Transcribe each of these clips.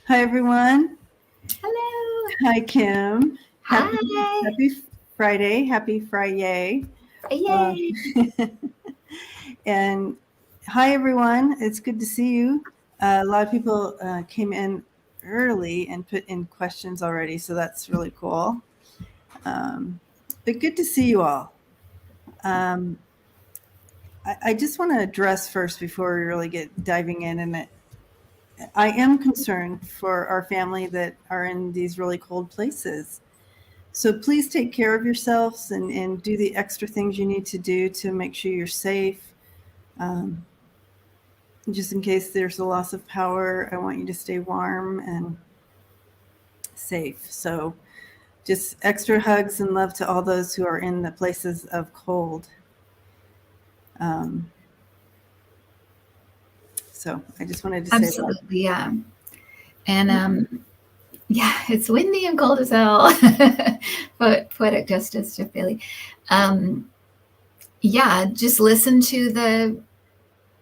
Hi, everyone. Hello. Hi, Kim. Hi. Happy Friday. Happy Friday. Uh, Yay. and hi, everyone. It's good to see you. A lot of people came in early and put in questions already, so that's really cool. Um, but good to see you all. Um, I just want to address first before we really get diving in, and I am concerned for our family that are in these really cold places. So please take care of yourselves and do the extra things you need to do to make sure you're safe. Um, just in case there's a loss of power, I want you to stay warm and safe. So just extra hugs and love to all those who are in the places of cold. Um, so I just wanted to say that. Absolutely. Yeah. And yeah, it's windy and cold as hell. But poetic justice, Jeff Bailey. Um, yeah, just listen to the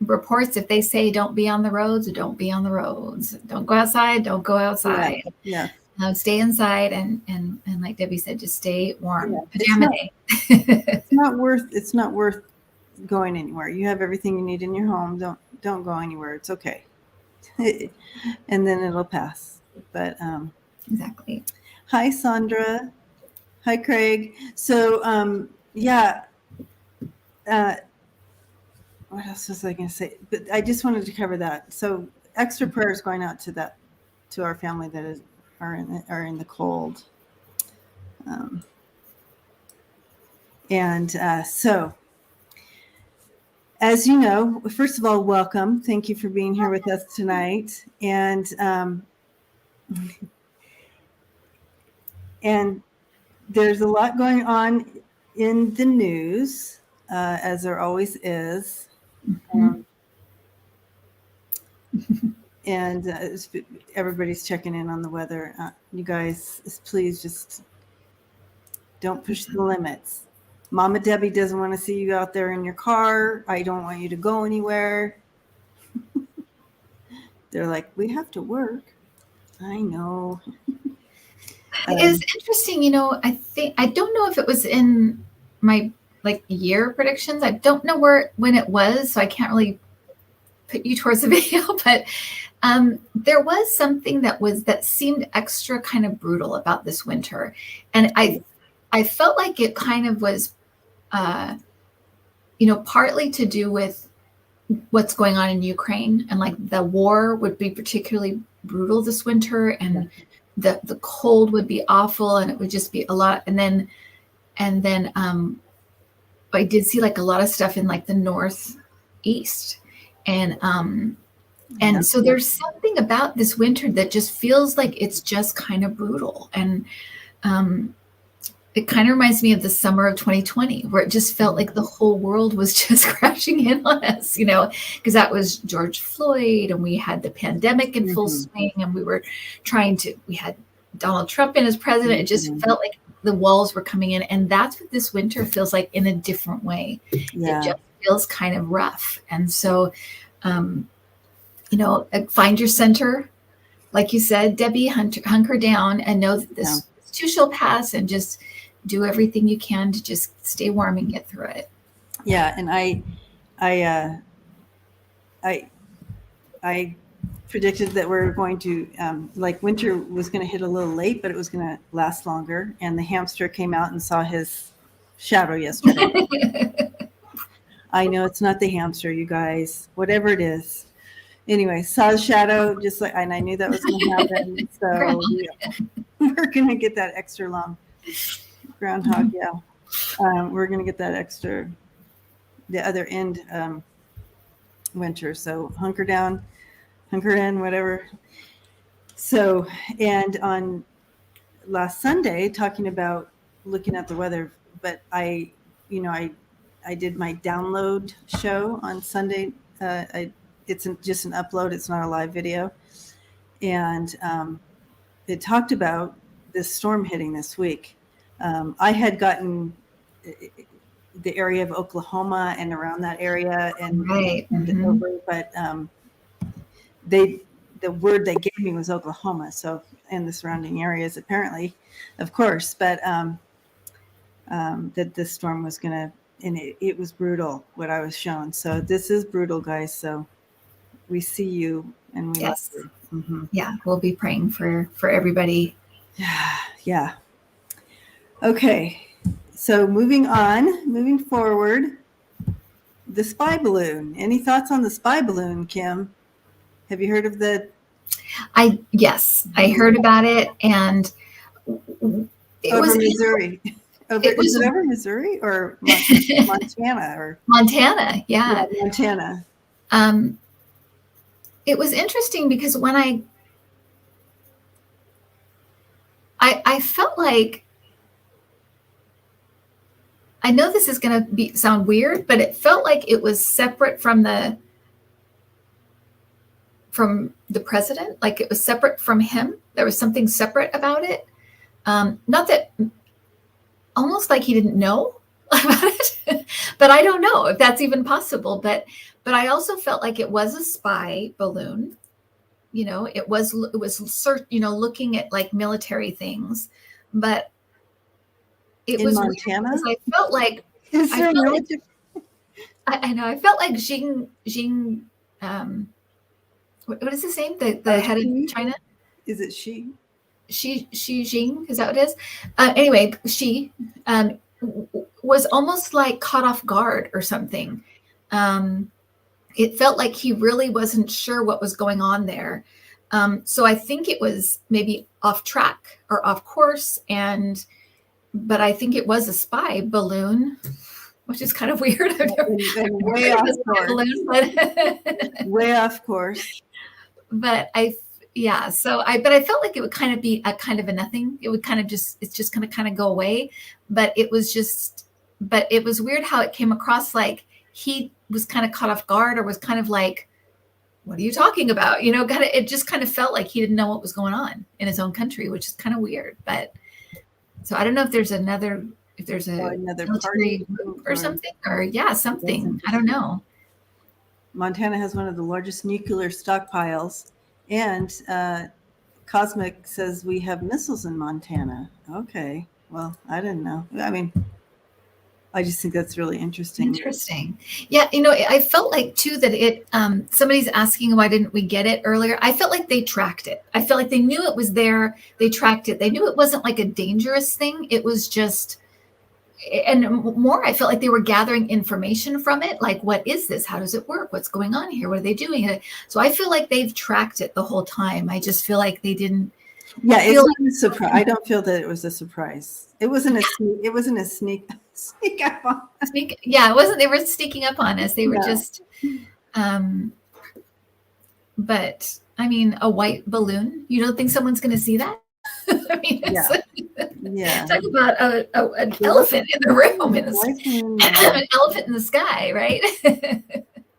reports. If they say don't be on the roads, don't be on the roads. Don't go outside, don't go Yeah, outside. yeah, Stay inside and like Debbie said, just stay yeah. warm. It's Pajama not. day. It's not worth. It's not worth going anywhere. You have everything you need in your home. Don't go anywhere. It's okay. And then it'll pass. But Exactly. hi, Sandra. Hi, Craig. So yeah, uh, what else was I going to say? But I just wanted to cover that. So extra prayers going out to our family that are in the cold. Um, and so. As you know, first of all, welcome. Thank you for being here with us tonight. And there's a lot going on in the news, as there always is. Mhm. And everybody's checking in on the weather. You guys, please just don't push the limits. Mama Debbie doesn't want to see you out there in your car. I don't want you to go anywhere. They're like, we have to work. I know. It's Um, interesting, I don't know if it was in my like year predictions. I don't know when it was, so I can't really put you towards the video, but there was something that seemed extra kind of brutal about this winter. And I felt like it kind of was partly to do with what's going on in Ukraine, and like the war would be particularly brutal this winter, and the cold would be awful, and it would just be a lot. And then I did see like a lot of stuff in like the northeast, and yeah, and so there's something about this winter that just feels like it's just kind of brutal. And um it kind of reminds me of the summer of 2020, where it just felt like the whole world was just crashing in on us, because that was George Floyd, and we had the pandemic in full mhm, swing, and we had Donald Trump in as president. It just mhm, felt like the walls were coming in. And that's what this winter feels like in a different way. It yeah, just feels kind of rough. And so, um, find your center. Like you said, Debbie, hunker down and know that yeah, this too shall pass, and just do everything you can to just stay warm and get through it. yeah. And I, I, I predicted that we're going to like winter was going to hit a little late, but it was going to last longer. And the hamster came out and saw his shadow yesterday. I know it's not the hamster, you guys. Whatever it is. Anyway, saw the shadow just like, and I knew that was going to happen. So we're going to get that extra long groundhog. Yeah, we're going to get that extra the other end winter. So hunker down, hunker in, whatever. So, and on last Sunday, talking about looking at the weather, but I did my download show on Sunday. It's just an upload. It's not a live video. And it talked about this storm hitting this week. I had gotten the area of Oklahoma and around that area and Right. over, but they the word they gave me was Oklahoma, so and the surrounding areas apparently, of course, but that this storm was gonna, and it was brutal what I was shown. So this is brutal, guys. So we see you and we love Yes. you. Mm-hmm. Yeah, we'll be praying for everybody. Yeah. Okay. So moving forward, the spy balloon. Any thoughts on the spy balloon, Kim? Have you heard of the? Yes, I heard about it, and it over was Missouri. Is it over Missouri or Montana or Montana? Yeah, Montana. It was interesting because when I felt like, I know this is going to sound weird, but it felt like it was separate from the president. Like it was separate from him. There was something separate about it. Not that, almost like he didn't know about it, but I don't know if that's even possible. But I also felt like it was a spy balloon. You know, it was looking at like military things, but it was Montana. I felt like I know I felt like Xing what is his name? The head of China? Is it Xi? Xi Jinping, is that what it is? Anyway, Xi was almost like caught off guard or something. It felt like he really wasn't sure what was going on there. So I think it was maybe off track or off course, but I think it was a spy balloon, which is kind of weird. I've never way off course. Balloon, but way off course. But I felt like it would kind of be a kind of a nothing. It would kind of it's just going to kind of go away. But it was weird how it came across like he was kind of caught off guard, or was kind of like, what are you talking about? You know, it just kind of felt like he didn't know what was going on in his own country, which is kind of weird. But so I don't know if there's another military group or something, or something. I don't know. Montana has one of the largest nuclear stockpiles, and Cosmic says we have missiles in Montana. Okay, well, I didn't know. I mean, I just think that's really interesting. Yeah, I felt like too that somebody's asking why didn't we get it earlier. I felt like they tracked it. I felt like they knew it was there. They tracked it. They knew it wasn't like a dangerous thing. It was just, and more, I felt like they were gathering information from it. Like, what is this? How does it work? What's going on here? What are they doing? So I feel like they've tracked it the whole time. I just feel like they didn't. Yeah, it's not a surprise. I don't feel that it was a surprise. It wasn't a sneak up on us. It wasn't. They were sneaking up on us. They were just. But I mean, a white balloon. You don't think someone's going to see that? I mean, talk about an elephant in the room, an elephant in the sky, right?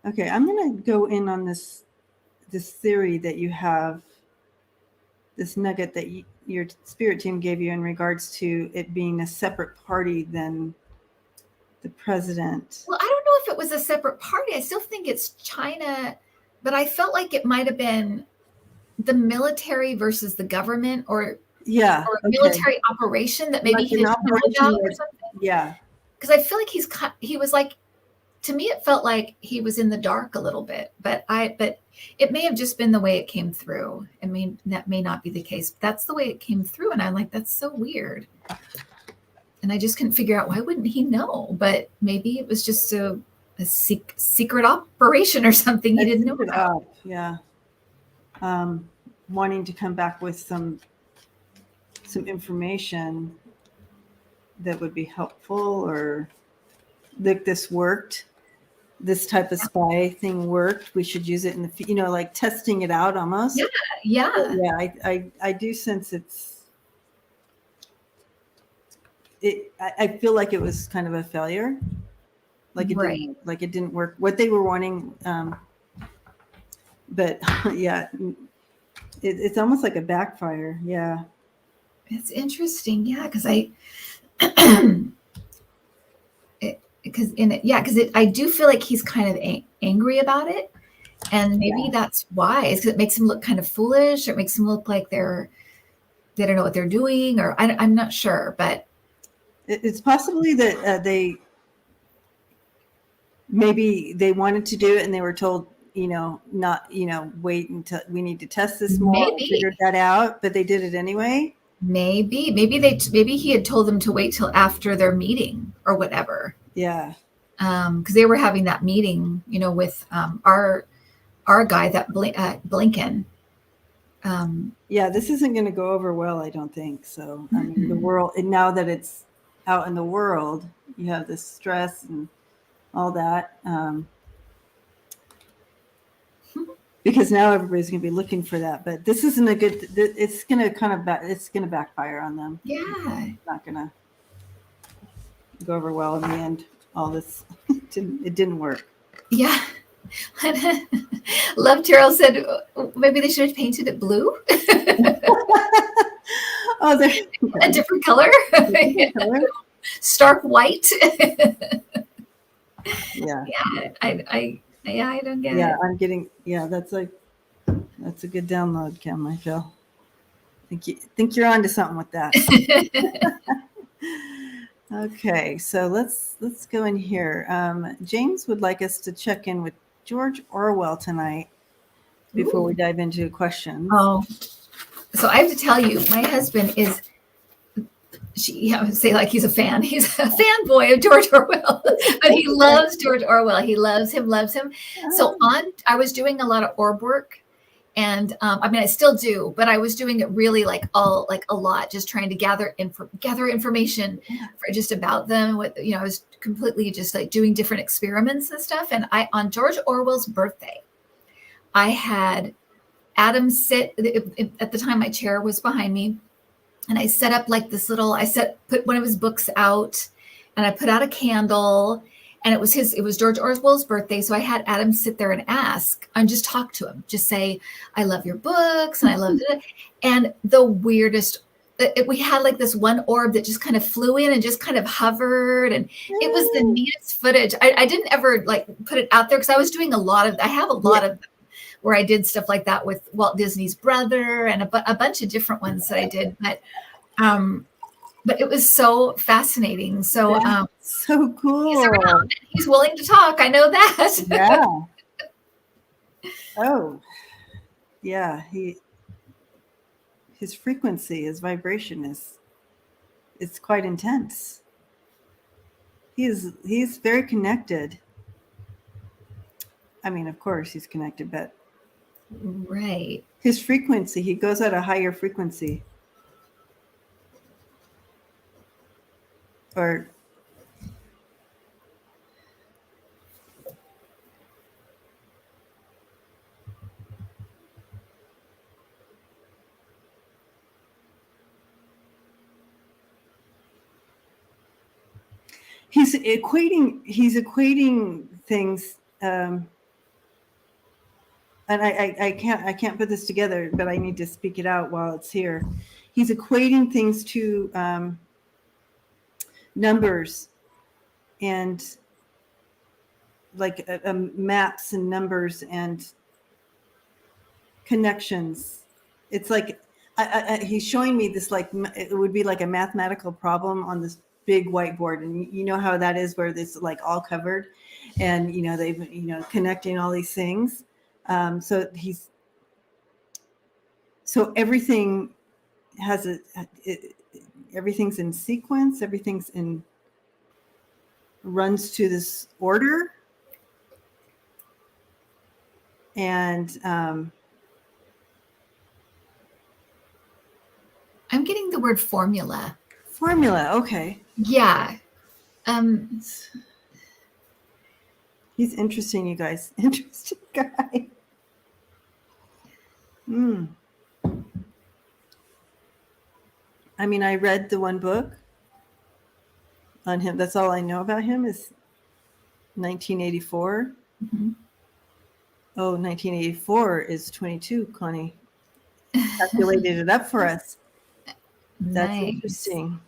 Okay, I'm going to go in on this theory that you have, this nugget that your spirit team gave you in regards to it being a separate party than the president. Well, I don't know if it was a separate party. I still think it's China, but I felt like it might have been the military versus the government, or military operation that maybe he didn't know about or something. Yeah. Because I feel like he was like, to me, it felt like he was in the dark a little bit, but it may have just been the way it came through. I mean, that may not be the case. But that's the way it came through. And I'm like, that's so weird. And I just couldn't figure out, why wouldn't he know? But maybe it was just a secret operation or something he didn't know about. Yeah. Wanting to come back with some information that would be helpful, or that this worked. This type of spy thing worked. We should use it in the, like testing it out almost. Yeah. I do sense I feel like it was kind of a failure. Like it didn't work. What they were wanting, but yeah, it's almost like a backfire. Yeah. It's interesting. Yeah, because I do feel like he's kind of angry about it, And maybe that's why, is because it makes them look kind of foolish, or it makes them look like they don't know what they're doing, or I'm not sure, but It's possibly that maybe they wanted to do it and they were told, not, wait until we need to test this more and figure maybe, that out, but they did it anyway. maybe he had told them to wait till after their meeting or whatever. Yeah. Because they were having that meeting, with our guy, that Blinken. Yeah, this isn't going to go over well, I don't think. So, I mean, the world, and now that it's out in the world, you have this stress and all that. Because now everybody's going to be looking for that. But this isn't a good, it's going to it's going to backfire on them. Yeah. It's not going to go over well in the end. All this, it didn't work. Yeah. Love Terrell said maybe they should have painted it blue. Oh, they're a different color. Stark white. Yeah. Yeah, I don't get it. Yeah, I'm getting. Yeah, that's a good download, Kim. I feel. Think you're onto something with that. Okay, so let's go in here. James would like us to check in with George Orwell tonight before we dive into questions. Oh, so I have to tell you, my husband is. I would say like he's a fan. He's a fanboy of George Orwell, but he loves George Orwell. He loves him. So I was doing a lot of orb work, and I mean I still do, but I was doing it really like a lot, just trying to gather information for just about them. I was completely just like doing different experiments and stuff. And on George Orwell's birthday, I had Adam sit at the time. My chair was behind me. And I set up like this put one of his books out, and I put out a candle, and it was George Orwell's birthday. So I had Adam sit there and ask and just talk to him, just say, I love your books. And I loved it. And the weirdest, we had like this one orb that just kind of flew in and just kind of hovered. And it was the neatest footage. I didn't ever like put it out there because I was doing I have a lot of where I did stuff like that with Walt Disney's brother and a bunch of different ones that I did. But it was so fascinating. So, so cool. He's around. He's willing to talk. I know that. Yeah. Oh, yeah. His frequency, his vibration it's quite intense. He's very connected. I mean, of course he's connected, but right. His frequency, he goes at a higher frequency. Or he's equating things, and I can't put this together, but I need to speak it out while it's here. He's equating things to numbers and like maps and numbers and connections. It's like he's showing me this, like it would be like a mathematical problem on this big whiteboard, and you know how that is, where it's like all covered, and they've connecting all these things. So everything has everything's in sequence, runs to this order, and I'm getting the word formula. Okay. Yeah. He's interesting, you guys. Interesting guy. I mean, I read the one book on him. That's all I know about him is 1984. Mm-hmm. Oh, 1984 is 22, Connie. Calculated it up for us. That's nice. Interesting.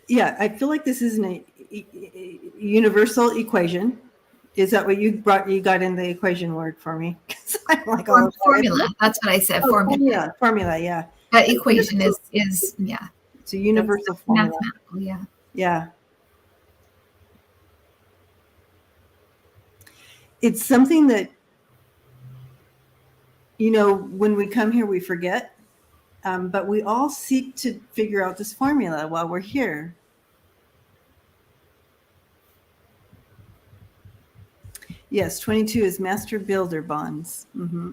Yeah, I feel like this isn't a universal equation. Is that what you brought? You got in the equation word for me. 'Cause I'm like, oh, Formula. That's what I said. oh, Formula. formula, yeah. But equation is yeah. It's a universal That's formula. mathematical. Yeah. Yeah. It's something that, when we come here, we forget, but we all seek to figure out this formula while we're here. Yes, 22 is master builder bonds. Mm-hmm.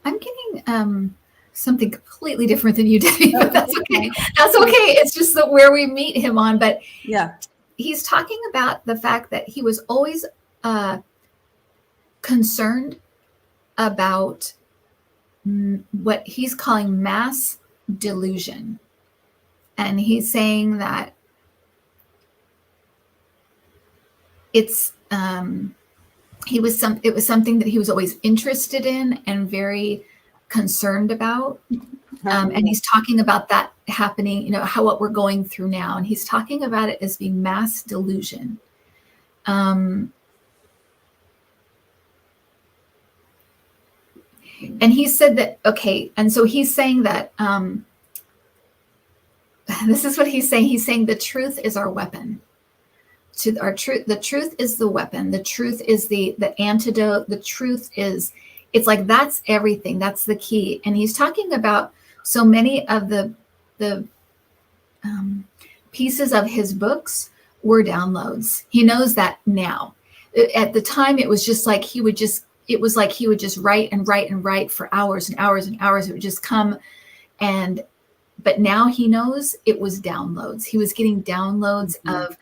I'm getting something completely different than you did, but that's okay. That's okay. It's just that where we meet him on, but yeah, he's talking about the fact that he was always concerned about what he's calling mass delusion. And he's saying that it's it was something that he was always interested in and very concerned about. And he's talking about that happening, how what we're going through now. And he's talking about it as being mass delusion. And he said that, okay, and so he's saying that this is what he's saying. He's saying the truth is our weapon. To our truth, the truth is the weapon. The truth is the antidote. The truth is, it's like that's everything. That's the key. And he's talking about so many of the pieces of his books were downloads. He knows that now. At the time, it was just like he would just write and write and write for hours and hours and hours. It would just come. But now he knows it was downloads. He was getting downloads of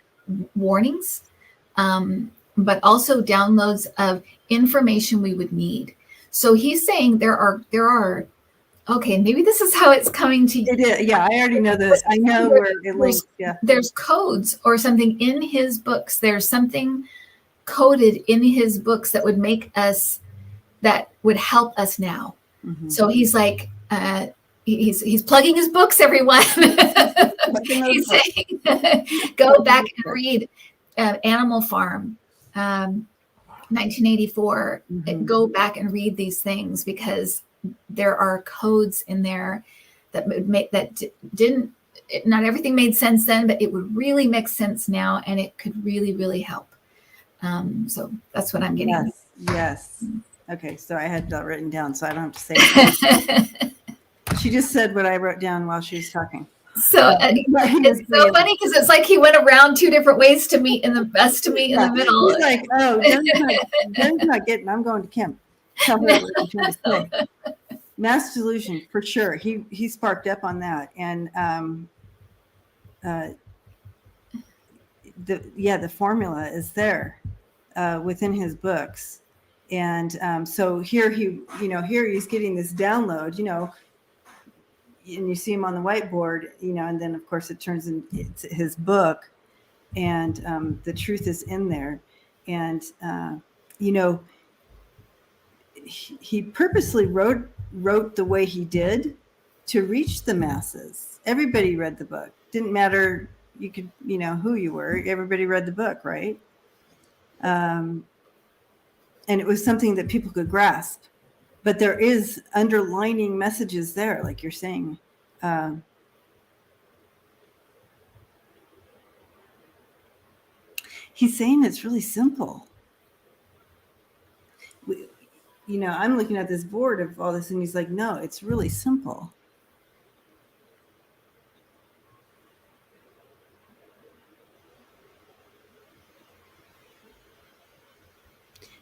warnings, but also downloads of information we would need. So he's saying there are okay, maybe this is how it's coming to you. It is. Yeah, I already know that. I know where it links. Yeah. There's codes or something in his books. There's something coded in his books that would help us now. Mm-hmm. So he's like, he's plugging his books, everyone. He's saying, go back and read Animal Farm, 1984. Mm-hmm. Go back and read these things because there are codes in there that didn't. Not everything made sense then, but it would really make sense now, and it could really, really help. So that's what I'm getting. Yes. Okay, so I had that written down, so I don't have to say it. She just said what I wrote down while she was talking. So it's so funny because it's like he went around two different ways to meet in the middle. He's like, oh, Jen's not getting. I'm going to Kim. Tell her what I'm trying to say. Mass delusion for sure. He sparked up on that, and the formula is there within his books, and so here he's getting this download, and you see him on the whiteboard, and then of course it turns into his book, and the truth is in there, and he purposely wrote the way he did to reach the masses. Everybody read the book. Didn't matter you could who you were. Everybody read the book, right? And it was something that people could grasp. But there is underlining messages there, like you're saying. He's saying it's really simple. I'm looking at this board of all this, and he's like, no, it's really simple.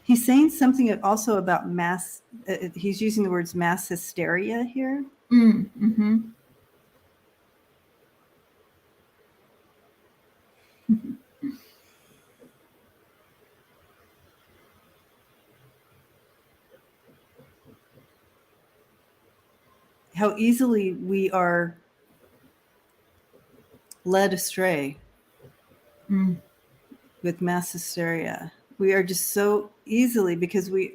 He's saying something also about mass. He's using the words mass hysteria here. Mm-hmm. How easily we are led astray. Mm. with mass hysteria. We are just so easily, because we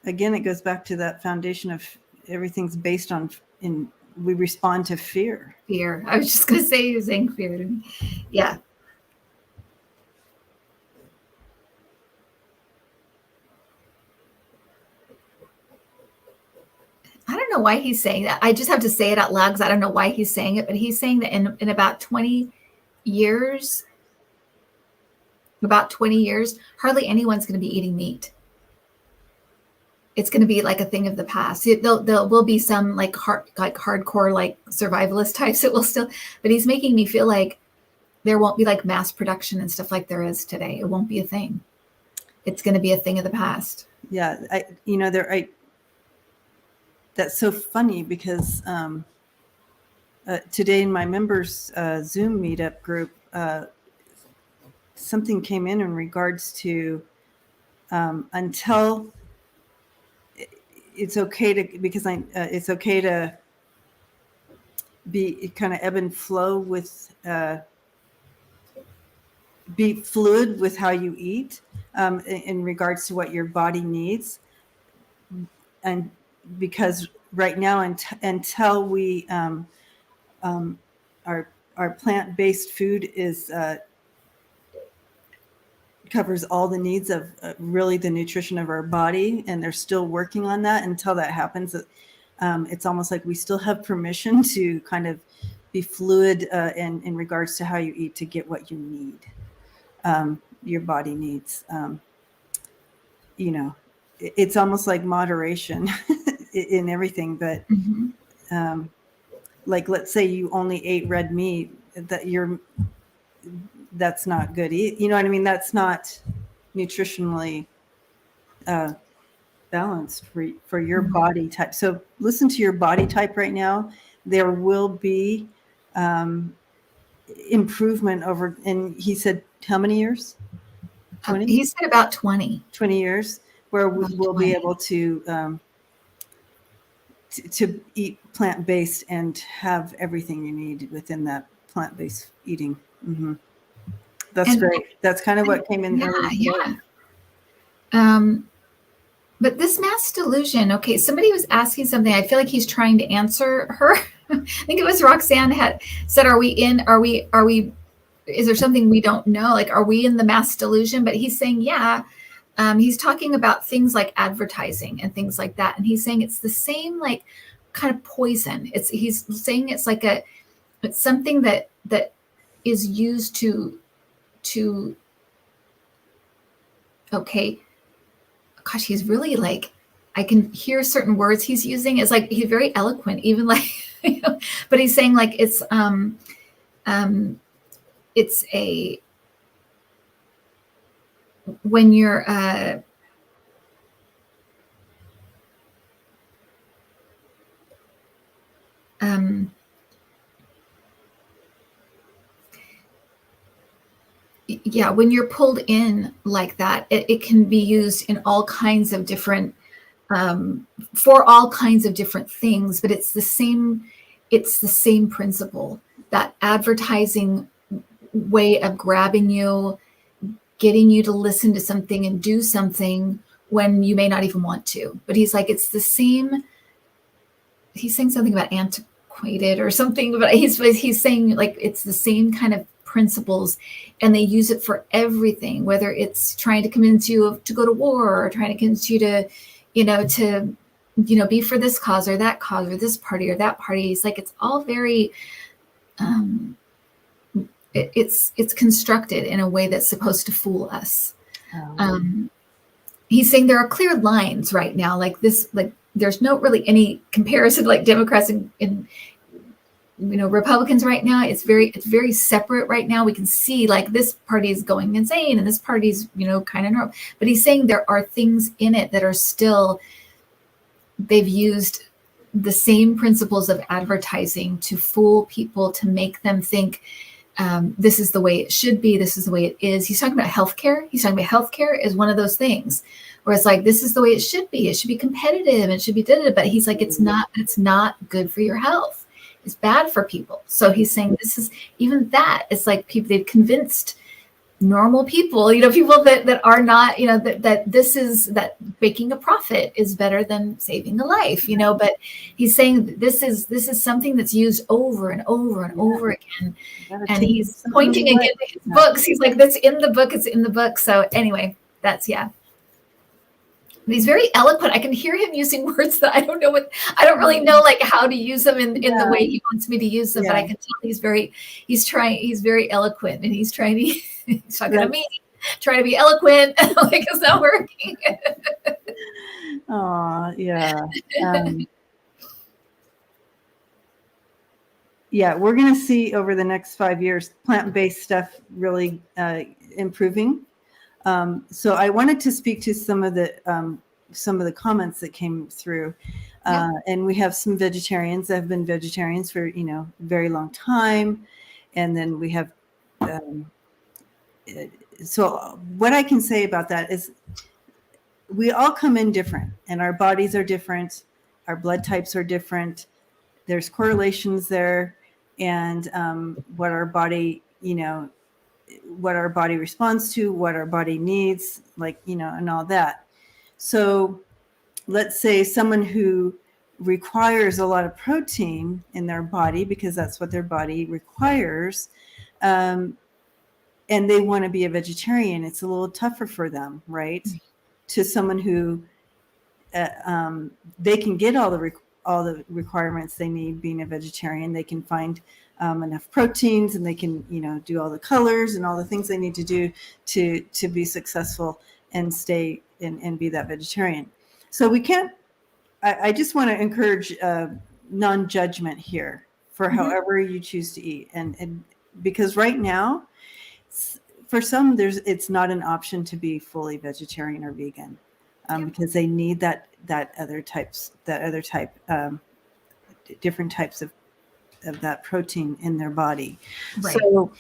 again, it goes back to that foundation of everything's based on, we respond to fear. Fear. I was just going to say, you're saying fear to me. Yeah. I don't know why he's saying that. I just have to say it out loud because I don't know why he's saying it, but he's saying that in about 20 years, hardly anyone's going to be eating meat. It's going to be like a thing of the past. There will be some like hardcore, like survivalist types that will still, but he's making me feel like there won't be like mass production and stuff like there is today. It won't be a thing. It's going to be a thing of the past. Yeah. That's so funny because today in my members Zoom meetup group, something came in regards to until it's okay to, because it's okay to be kind of ebb and flow with, be fluid with how you eat in regards to what your body needs. And because right now, until we our plant-based food is covers all the needs of really the nutrition of our body, and they're still working on that. Until that happens, it's almost like we still have permission to kind of be fluid in regards to how you eat to get what you need, your body needs. It's almost like moderation in everything, but like, let's say you only ate red meat, that's not good. You know what I mean? That's not nutritionally balanced for your body type. So listen to your body type right now. There will be improvement over, and he said, how many years? 20? He said about 20 years, where we'll be able to eat plant-based and have everything you need within that plant-based eating. Mm-hmm. That's great. That's kind of what came in earlier. Yeah. But this mass delusion, okay, somebody was asking something. I feel like he's trying to answer her. I think it was Roxanne had said, is there something we don't know? Like, are we in the mass delusion? But he's saying, yeah. He's talking about things like advertising and things like that. And he's saying it's the same, like, kind of poison. He's saying it's something that is used to okay, gosh, he's really like, I can hear certain words he's using. It's like, he's very eloquent, even like, but he's saying like, it's when you're, yeah, when you're pulled in like that, it can be used in all kinds of different, for all kinds of different things, but it's the same principle, that advertising way of grabbing you, getting you to listen to something and do something when you may not even want to. But he's like, it's the same. He's saying something about antiquated or something, but he's saying like, it's the same kind of principles, and they use it for everything, whether it's trying to convince you to go to war, or trying to convince you to be for this cause or that cause, or this party or that party. It's like, it's all very, it's constructed in a way that's supposed to fool us. He's saying there are clear lines right now, like this, like there's no really any comparison, like Democrats and Republicans right now. It's very separate right now. We can see like this party is going insane and this party's kind of normal. But he's saying there are things in it that are still, they've used the same principles of advertising to fool people, to make them think this is the way it should be. This is the way it is. He's talking about healthcare. He's talking about healthcare is one of those things where it's like, this is the way it should be. It should be competitive. It should be, but he's like, it's not good for your health. is bad for people. So he's saying this is even that. It's like people, they've convinced normal people, people that are not, that this is, that making a profit is better than saving a life, but he's saying this is something that's used over and over and over again. And he's pointing again to his books. He's like, that's in the book. It's in the book. So anyway, that's, yeah. He's very eloquent. I can hear him using words that I don't really know like how to use them in the way he wants me to use them. But I can tell he's very eloquent, and he's trying to, he's talking to me, trying to be eloquent. Like, it's not working. Oh, yeah. Yeah, we're going to see over the next 5 years, plant-based stuff really improving. So I wanted to speak to some of the comments that came through, and we have some vegetarians that have been vegetarians for a very long time, and then we have. So what I can say about that is, we all come in different, and our bodies are different, our blood types are different. There's correlations there, and what our body, what our body responds to, what our body needs, and all that. So let's say someone who requires a lot of protein in their body, because that's what their body requires, and they want to be a vegetarian, it's a little tougher for them, right? Mm-hmm. To someone who they can get all the requirements they need being a vegetarian. They can find enough proteins, and they can do all the colors and all the things they need to do to be successful and stay and be that vegetarian. So we can't. I just want to encourage non-judgment here for however you choose to eat, and because right now, for some, it's not an option to be fully vegetarian or vegan, because they need that other type, different types of that protein in their body. Right. So,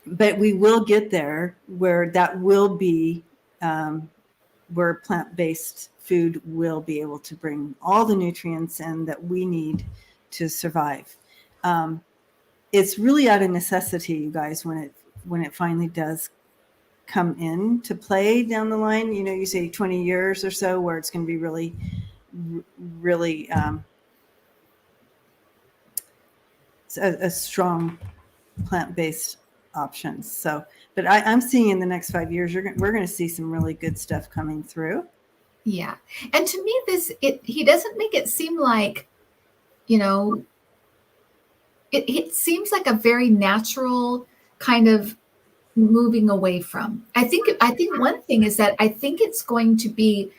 but we will get there where that will be, where plant-based food will be able to bring all the nutrients in that we need to survive. It's really out of necessity, you guys, when it finally does come in to play down the line. You say 20 years or so, where it's going to be really, really a strong plant-based options. So, but I'm seeing in the next 5 years, we're going to see some really good stuff coming through. Yeah. And to me, he doesn't make it seem like, it seems like a very natural kind of moving away from. I think one thing is that I think it's going to be,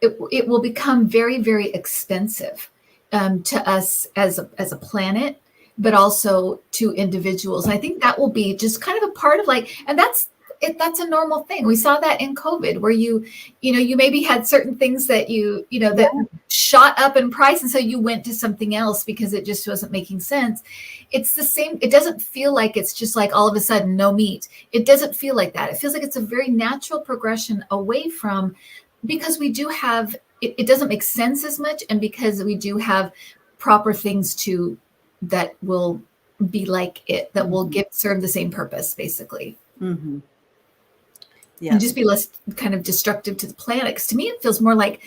it will become very, very expensive to us as a planet, but also to individuals. And I think that will be just kind of a part of and that's a normal thing. We saw that in COVID, where you maybe had certain things that that shot up in price, and so you went to something else because it just wasn't making sense. It's the same. It doesn't feel like it's just like all of a sudden no meat. It doesn't feel like that. It feels like it's a very natural progression away from, because we do have it doesn't make sense as much, and because we do have proper things that will be like it, that will serve the same purpose, basically. Mm-hmm. Yeah. And just be less kind of destructive to the planet. Because to me, it feels more like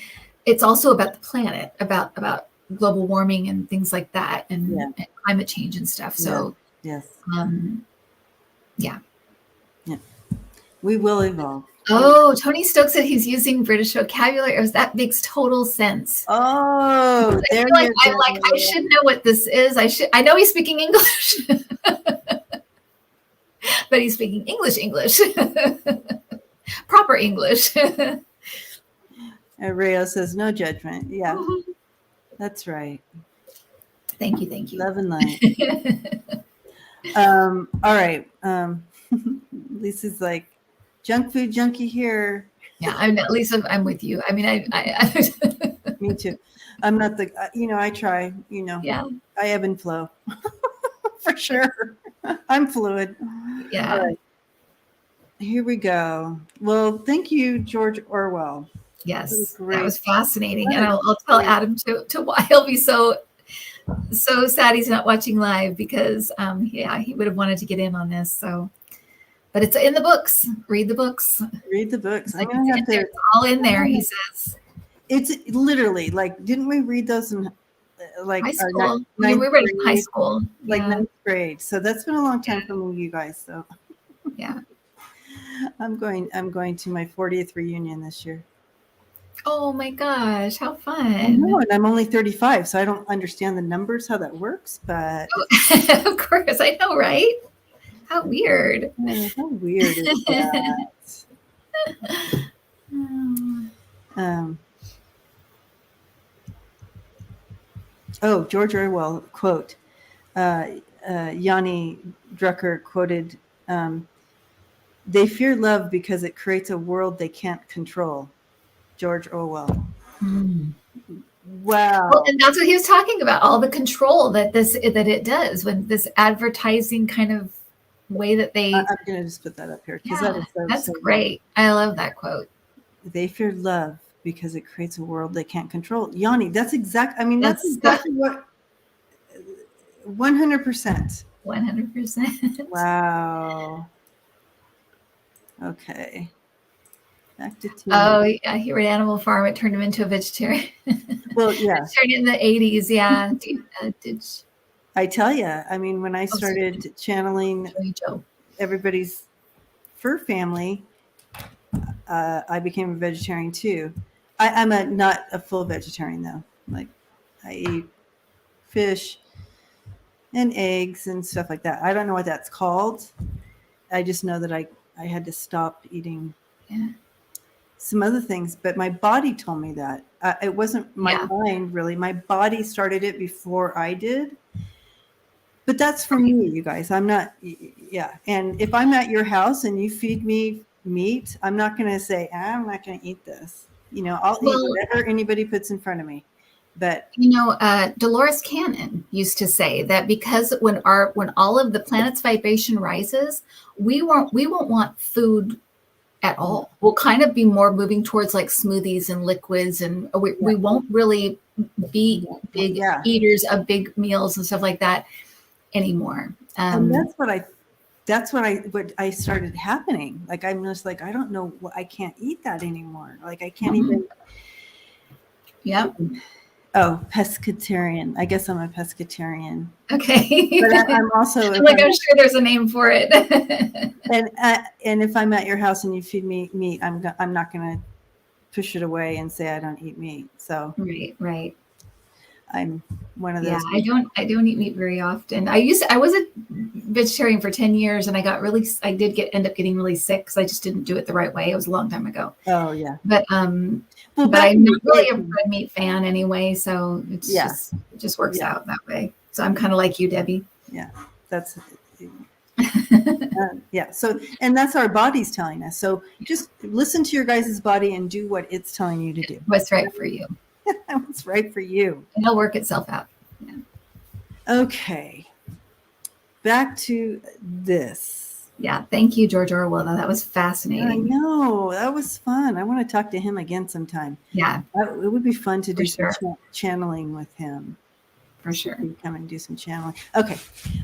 it's also about the planet, about global warming and things like that, and climate change and stuff. So, yes. Yeah. We will evolve. Oh, Tony Stokes said he's using British vocabulary. That makes total sense. Oh, I'm like, I should know what this is. I know he's speaking English, but he's speaking English. Proper English. Rayo says no judgment. Yeah, that's right. Thank you. Love and light. All right. Lisa's like, junk food junkie here. Yeah, I'm with you. I mean, I Me too. I'm not I try. Yeah. I ebb and flow. For sure. I'm fluid. Yeah. All right. Here we go. Well, thank you, George Orwell. Yes, that was fascinating. And I'll tell Adam to why he'll be so so sad he's not watching live because, yeah, he would have wanted to get in on this. So, but it's in the books. Read the books. Read the books. I'm It's gonna have to. it's all in there. He says. It's literally like, didn't we read those in like High our school. ninth We were in high grade? school. Like Yeah. ninth grade. So that's been a long time for me, you guys. So Yeah. I'm going to my 40th reunion this year. Oh my gosh, how I know, fun. and I'm only 35, so I don't understand the numbers, how that works, but Of course, I know, right? How weird. how weird is that? Um, oh, George Orwell quote. Yanni Drucker quoted, "They fear love because it creates a world they can't control." George Orwell. Mm. Wow. Well, and that's what he was talking about, all the control that it does when this advertising kind of way that they. I'm going to just put that up here because Yeah, that's great. I love that quote. They fear love because it creates a world they can't control. Yanni, that's exactly what. 100%. 100%. Wow. Okay. Back to TV. Oh, yeah, he read Animal Farm. It turned him into a vegetarian. Well, yeah. It turned in the 80s, yeah. I tell you, I mean, when I started channeling everybody's fur family, I became a vegetarian too. I'm not a full vegetarian though. Like, I eat fish and eggs and stuff like that. I don't know what that's called. I just know that I had to stop eating some other things, but my body told me that. It wasn't my mind, really. My body started it before I did. But that's for me, you guys. I'm not, And if I'm at your house and you feed me meat, I'm not going to say, I'm not going to eat this. I'll eat whatever anybody puts in front of me. But Dolores Cannon used to say that because when all of the planet's vibration rises, we won't want food at all. We'll kind of be more moving towards like smoothies and liquids, and we won't really be big eaters of big meals and stuff like that anymore. And that's what I started happening. Like, I'm just like, I don't know, I can't eat that anymore. Like, I can't even. Yep. Oh, pescatarian. I guess I'm a pescatarian. Okay. But I'm also I'm sure there's a name for it. and if I'm at your house and you feed me meat, I'm not going to push it away and say I don't eat meat. So right. I'm one of those. Yeah, I don't eat meat very often. I was a vegetarian for 10 years, and I did end up getting really sick because I just didn't do it the right way. It was a long time ago. Oh yeah. But I'm not really a red meat fan anyway, so it just works out that way. So I'm kind of like you, Debbie. Yeah, that's. So, and that's our bodies telling us. So just listen to your guys' body and do what it's telling you to do. What's right for you. What's right for you. And it'll work itself out. Yeah. Okay. Back to this. Yeah. Thank you, George Orwell. That was fascinating. I know. That was fun. I want to talk to him again sometime. Yeah. It would be fun to do some channeling with him. For sure. Come and do some channeling. Okay.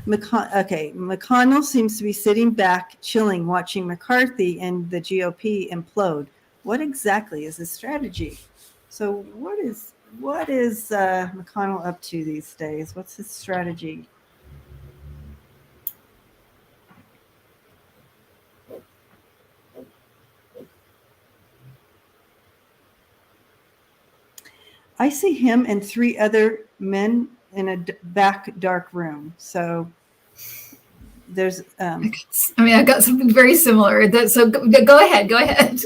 McConnell seems to be sitting back, chilling, watching McCarthy and the GOP implode. What exactly is his strategy? So what is McConnell up to these days? What's his strategy? I see him and 3 other men in a back dark room. So there's. I've got something very similar. So go ahead. Go ahead.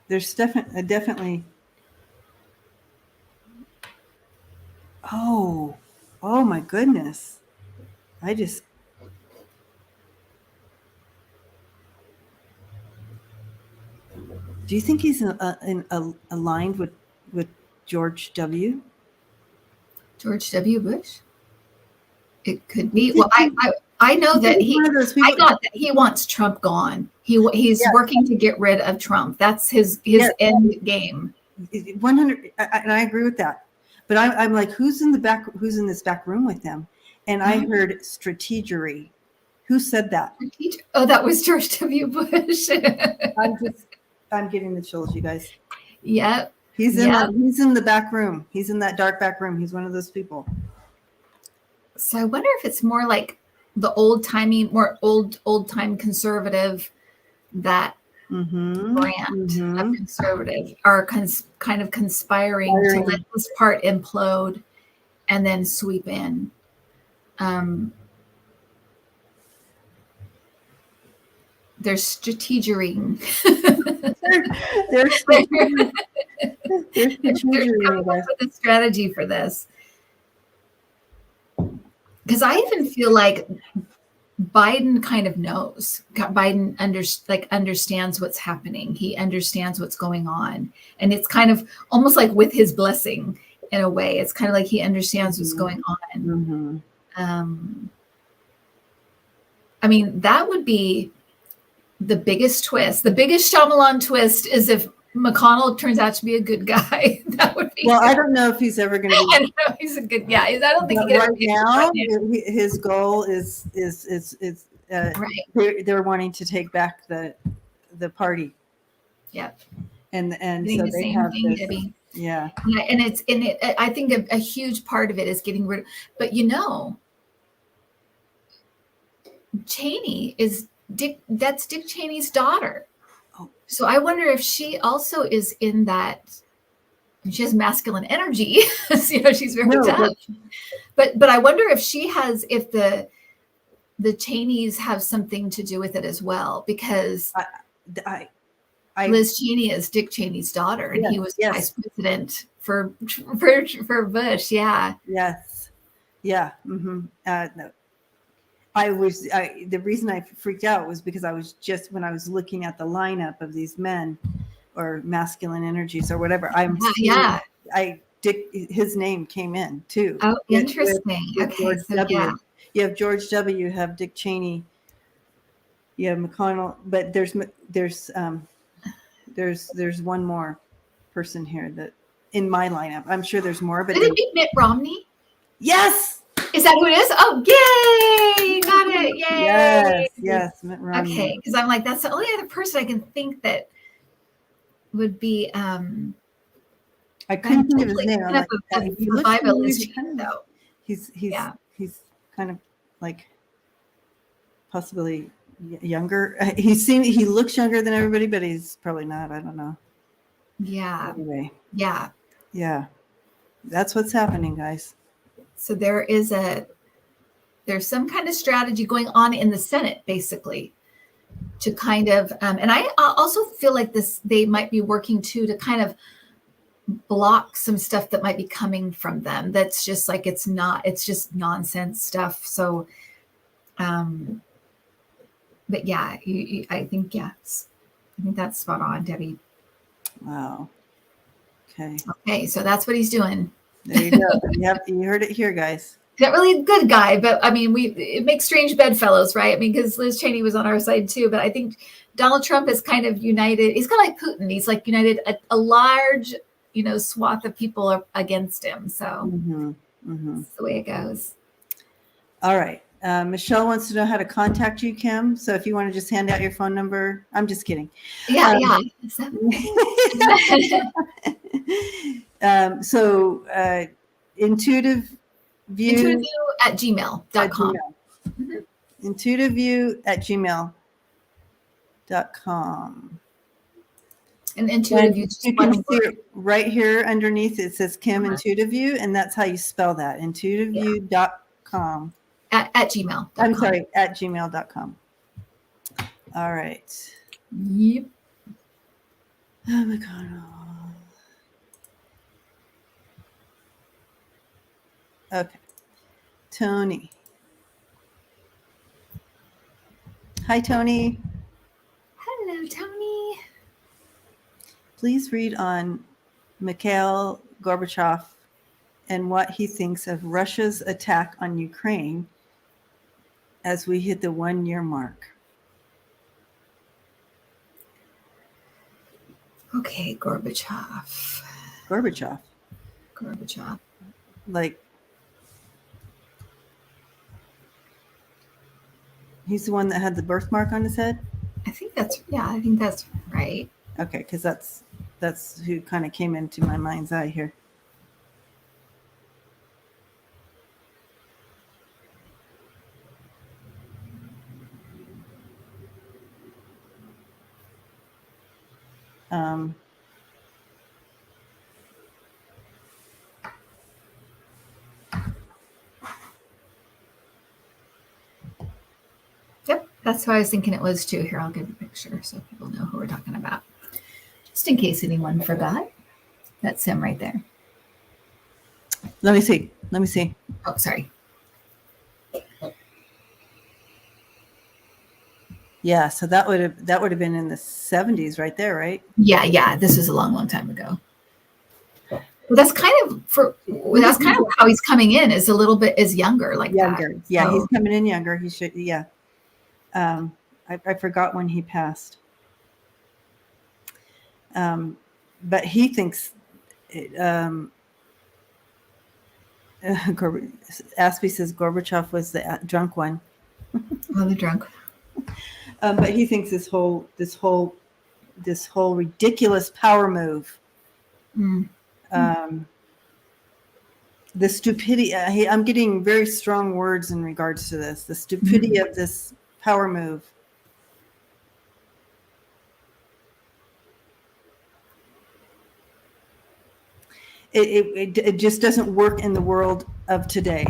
There's definitely. Oh my goodness! Do you think he's aligned with George W? George W. Bush? It could be. Well, I know that I got that he wants Trump gone. He's Yeah. working to get rid of Trump. That's his Yeah. end game. 100, and I agree with that. But I'm like, who's in this back room with them? And I heard strategery. Who said that? Oh, that was George W. Bush. I'm getting the chills, you guys. Yep. He's in the back room. He's in that dark back room. He's one of those people. So I wonder if it's more like the more old time conservative, that brand of conservative are kind of conspiring to let this part implode and then sweep in. There's strategery. There's strategery. They're coming up with a strategy for this. Because I even feel like Biden kind of knows. Biden understands what's happening. He understands what's going on. And it's kind of almost like with his blessing in a way. It's kind of like he understands what's going on. I mean, that would be the biggest twist. The biggest Shyamalan twist is if McConnell turns out to be a good guy. That would be. Well, I don't know if he's ever going to be. I know he's a good. Yeah, I don't think he right now. His goal is right. They're wanting to take back the party. Yep. And so they have this. Debbie. Yeah. And I think a huge part of it is getting rid of. But Cheney is Dick. That's Dick Cheney's daughter. Oh. So I wonder if she also is in that. She has masculine energy. She's very tough. But I wonder if if the Cheneys have something to do with it as well, because Liz Cheney is Dick Cheney's daughter, and he was vice president for Bush. Yeah. Yes. Yeah. No. The reason I freaked out was because I was just, when I was looking at the lineup of these men or masculine energies or whatever, his name came in too. Oh, interesting. With George W. Yeah. You have George W. You have Dick Cheney. You have McConnell, but there's one more person here that in my lineup. I'm sure there's more, but did it be Mitt Romney? Yes. Is that who it is? Oh, yay! Got it! Yay! Yes, Mitt Romney. Okay, because I'm like, that's the only other person I can think that would be. I couldn't think of his name. I'm like, he's kind of like possibly younger. He looks younger than everybody, but he's probably not. I don't know. Yeah. Anyway. Yeah. Yeah. That's what's happening, guys. So there's some kind of strategy going on in the Senate, basically, to kind of, and I also feel like they might be working too to kind of block some stuff that might be coming from them. That's just like, it's just nonsense stuff. So, but yeah, I think that's spot on, Debbie. Wow. Okay. So that's what he's doing. There you go. You heard it here, guys. Not really a good guy, but I mean, it makes strange bedfellows, right? I mean, because Liz Cheney was on our side too, but I think Donald Trump is kind of united. He's kind of like Putin. He's like united a large, swath of people are against him. So that's the way it goes. All right. Michelle wants to know how to contact you, Kim. So if you want to just hand out your phone number, I'm just kidding. Yeah. Intuitive View at gmail.com. Intuitiveview at gmail.com. And Intuitive View, you can see it right here underneath. It says Kim Intuitive View, and that's how you spell that. Intuitiveview.com. At gmail.com. I'm sorry, at gmail.com. All right. Yep. Oh my God. Okay. Tony. Hi, Tony. Hello, Tony. Please read on Mikhail Gorbachev and what he thinks of Russia's attack on Ukraine as we hit the 1-year mark. Okay, Gorbachev. Gorbachev. Gorbachev. Like, he's the one that had the birthmark on his head? I think that's right. Okay, because that's who kind of came into my mind's eye here. Um, Yep, that's who I was thinking it was too. Here, I'll give a picture so people know who we're talking about. Just in case anyone forgot. That's him right there. let me see. Let me see. Oh, sorry. Yeah, so that would have been in the 70s right there, right? Yeah. This is a long time ago. Well, that's kind of how he's coming in, is a little bit is younger like Younger. that. Yeah, So, he's coming in younger. He should, yeah. I forgot when he passed. But he thinks Aspie says Gorbachev was the drunk one. oh, the drunk. But he thinks this whole ridiculous power move, the stupidity. I'm getting very strong words in regards to this. The stupidity of this power move. It just doesn't work in the world of today.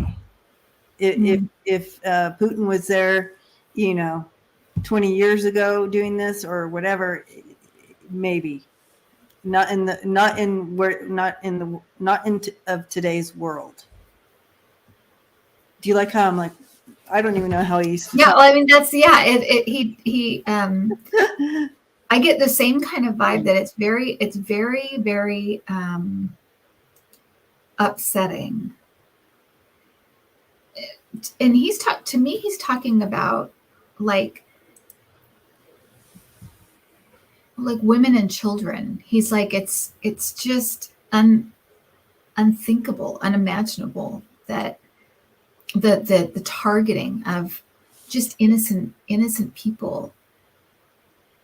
If Putin was there, 20 years ago doing this or whatever, maybe not in of today's world. Do you like how I'm like, I don't even know how he used to Yeah, talk. well, I mean he I get the same kind of vibe that it's very upsetting. And he's talking about like women and children. He's like, it's just unthinkable, unimaginable that the targeting of just innocent people.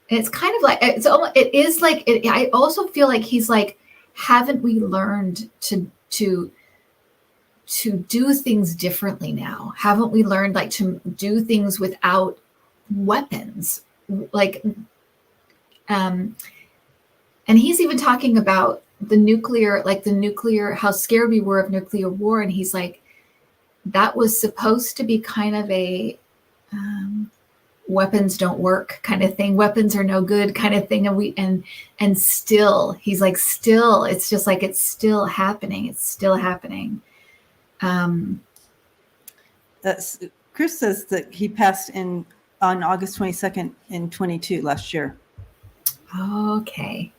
And it's kind of like I also feel like he's like, haven't we learned to do things differently now? Haven't we learned like to do things without weapons? Like, and he's even talking about the nuclear, how scared we were of nuclear war. And he's like, that was supposed to be kind of a weapons don't work kind of thing. Weapons are no good kind of thing. And still, he's like, still, it's just like, it's still happening. It's still happening. Chris says that he passed on August 22nd in 22 last year. Okay.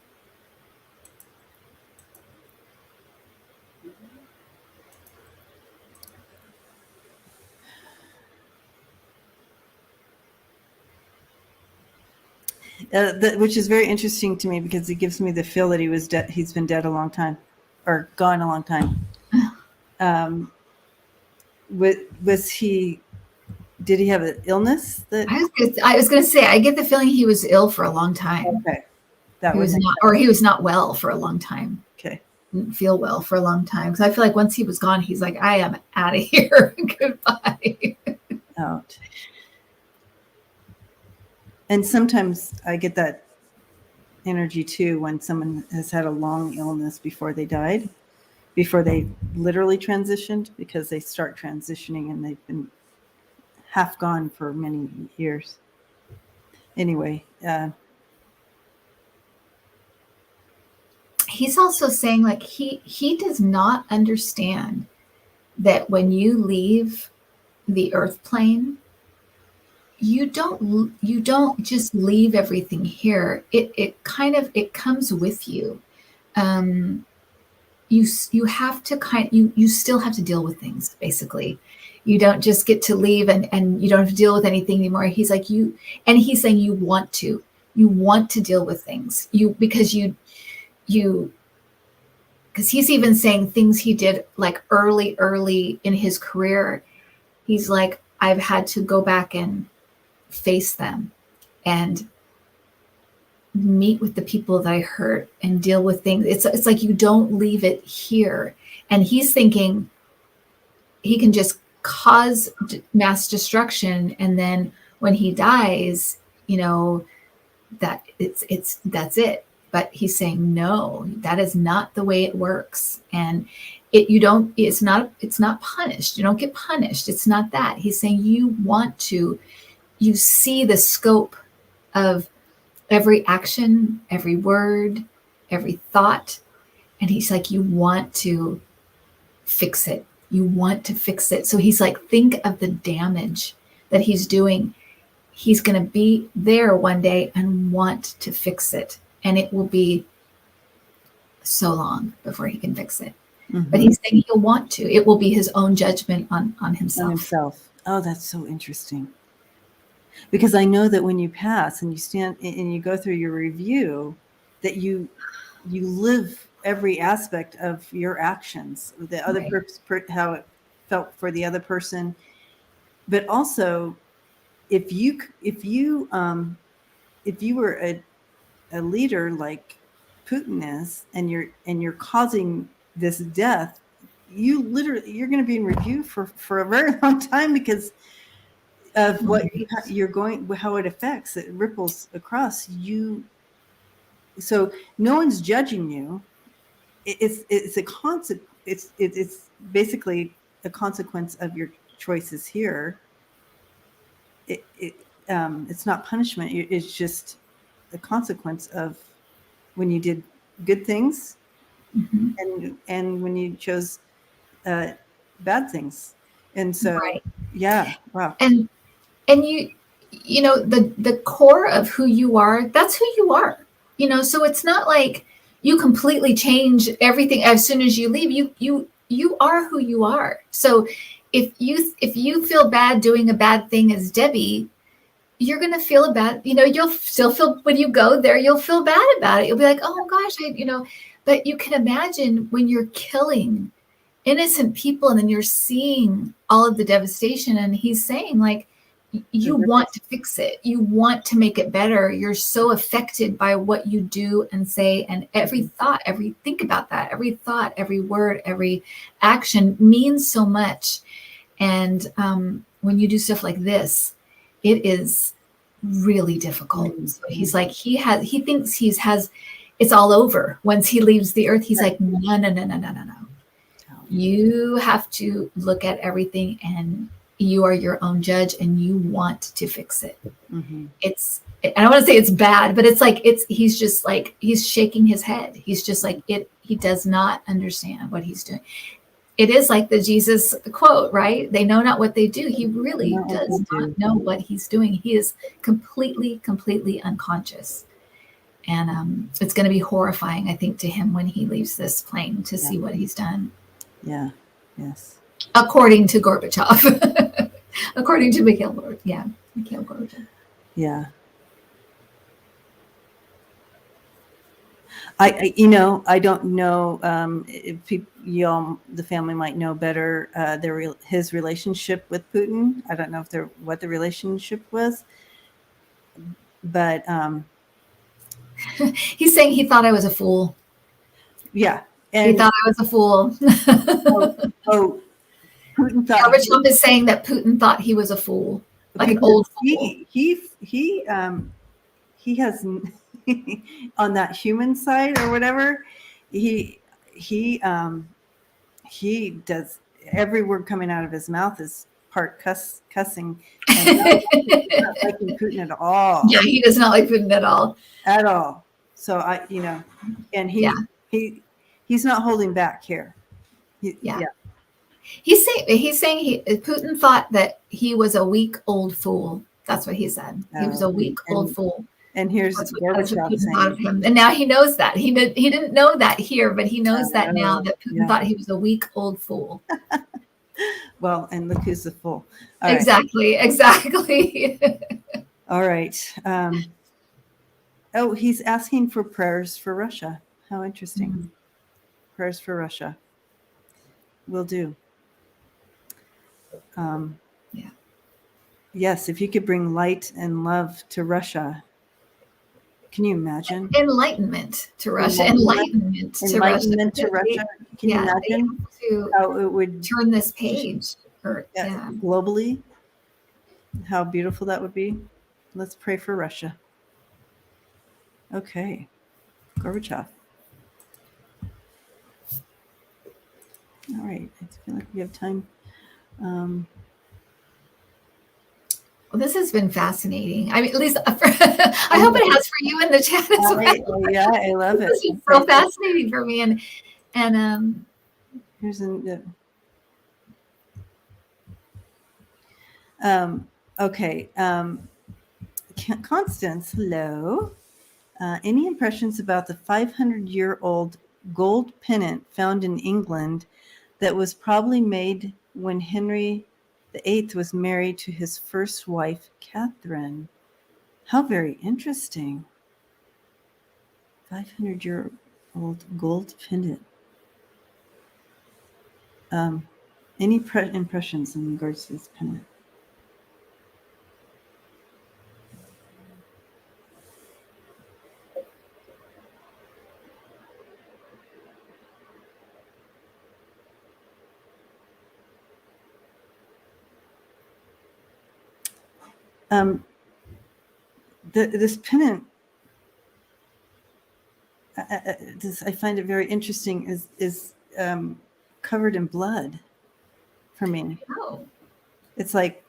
Which is very interesting to me because it gives me the feel that he's been dead a long time, or gone a long time. Did he have an illness? I was going to say, I get the feeling he was ill for a long time. Okay. He was not well for a long time. Okay. Didn't feel well for a long time. Because I feel like once he was gone, he's like, I am out of here. Goodbye. Out. And sometimes I get that energy too when someone has had a long illness before they died, before they literally transitioned, because they start transitioning and they've been half gone for many years. Anyway. He's also saying like he does not understand that when you leave the earth plane, you don't just leave everything here. It comes with you. You have to you still have to deal with things, basically. You don't just get to leave and you don't have to deal with anything anymore. He's like, he's saying you want to You want to deal with things. Because he's even saying things he did like early in his career. He's like, I've had to go back and face them and meet with the people that I hurt and deal with things. It's like you don't leave it here. And he's thinking he can just cause mass destruction, and then when he dies, that that's it. But he's saying, no, that is not the way it works. And it's not punished. You don't get punished. It's not that. He's saying you see the scope of every action, every word, every thought. And he's like, you want to fix it. You want to fix it. So he's like, think of the damage that he's doing. He's going to be there one day and want to fix it. And it will be so long before he can fix it. Mm-hmm. But he's saying he'll want to. It will be his own judgment on himself. Oh, that's so interesting. Because I know that when you pass and you stand and you go through your review, that you live every aspect of your actions, the other person, how it felt for the other person. But also, if you were a leader like Putin is, and you're causing this death, you're going to be in review for a very long time because of what you're going, how it affects, it ripples across you. So no one's judging you. It's a consequence. It's basically a consequence of your choices here. It's not punishment. It's just a consequence of when you did good things, mm-hmm. and when you chose bad things. And so, yeah, wow. And the core of who you are, that's who you are. So it's not like you completely change everything as soon as you leave. You are who you are. So if you feel bad doing a bad thing as Debbie, you're going to feel bad. You'll still feel, when you go there, you'll feel bad about it. You'll be like, oh gosh, but you can imagine when you're killing innocent people and then you're seeing all of the devastation. And he's saying, like, you want to fix it. You want to make it better. You're so affected by what you do and say, and every thought, think about that. Every thought, every word, every action means so much. And when you do stuff like this, it is really difficult. So he's like, he thinks it's all over once he leaves the earth. He's like, no. You have to look at everything, and you are your own judge, and you want to fix it. Mm-hmm. I don't want to say it's bad, but it's like, he's just like, he's shaking his head. He's just like, he does not understand what he's doing. It is like the Jesus quote, right? They know not what they do. He really does not know what he's doing. He is completely unconscious. And it's going to be horrifying, I think, to him when he leaves this plane to see what he's done. Yeah. Yes. According to Gorbachev. According to Mikhail Gorbachev. Yeah. I don't know if people, the family might know better his relationship with Putin. I don't know what the relationship was, but he's saying he thought I was a fool. Yeah, and he thought I was a fool. Putin thought Gorbachev is saying that Putin thought he was a fool, like an old fool. He has. On that human side or whatever, he does, every word coming out of his mouth is part cussing, and not liking Putin at all. Yeah, he does not like Putin at all. So and he's not holding back here. He's saying Putin thought that he was a weak old fool. That's what he said. He was a weak old fool. And here's Gorbachev saying, and now he knows that. He didn't know that here, but he knows that now, that Putin thought he was a weak old fool. Well, and look who's the fool. Exactly. All right. Oh, he's asking for prayers for Russia. How interesting. Mhm. Prayers for Russia. Will do. Yeah. Yes, if you could bring light and love to Russia. Can you imagine? Enlightenment to Russia. Enlightenment to Russia. Enlightenment to Russia. Can you They imagine have to how it would turn this page. Yeah. globally? How beautiful that would be. Let's pray for Russia. Okay. Gorbachev. All right. I feel like we have time. Well, this has been fascinating. I mean, at least I hope it has for you in the chat as well. Yeah, I love it. This is so fascinating for me. And here's okay. Constance, hello. Any impressions about the 500-year-old gold pennant found in England that was probably made when Henry VIII was married to his first wife, Catherine? How very interesting. 500-year-old gold pendant. Any impressions in regards to this pendant? This pennant, I find it very interesting, is covered in blood for me. oh, It's like,